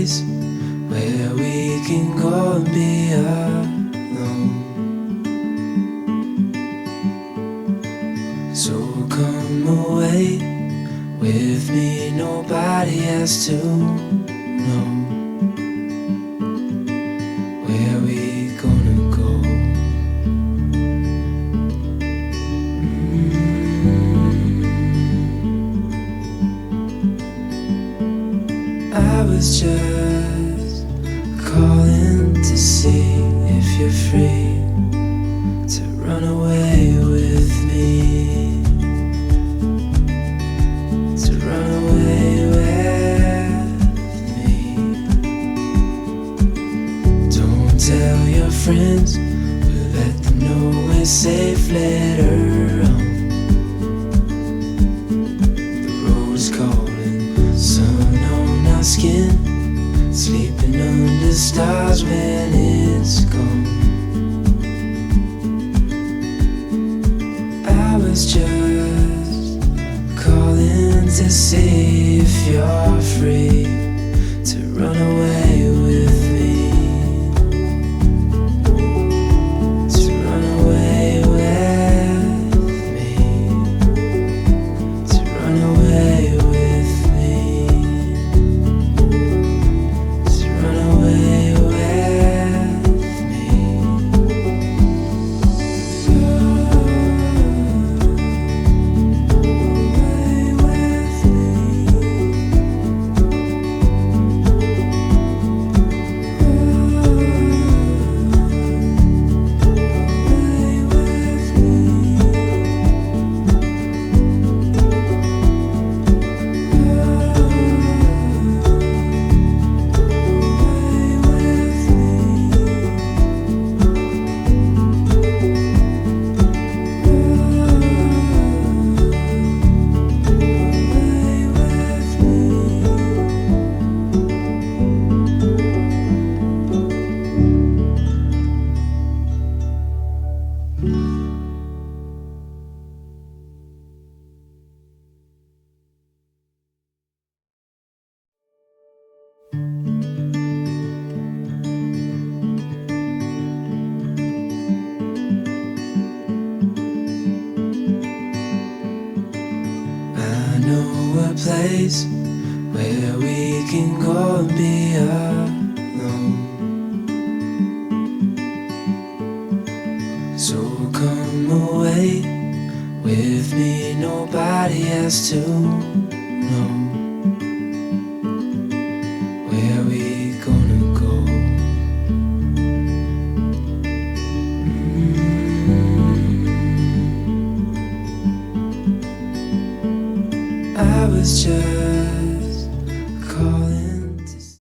place where we can go and be alone. So come away with me, nobody has to know where we gonna go. I was just calling to see if you're free to run away with me, to run away with me. Don't tell your friends, we'll let them know we're safe later on. The road's calling, sun on our skin, sleeping under stars when it's gone. I was just calling to see if you're free to run away with me, to run away with me, to run away with me, to run away with me. I know a place where we can go and be alone. So come away with me, nobody has to know where we gonna go. I was just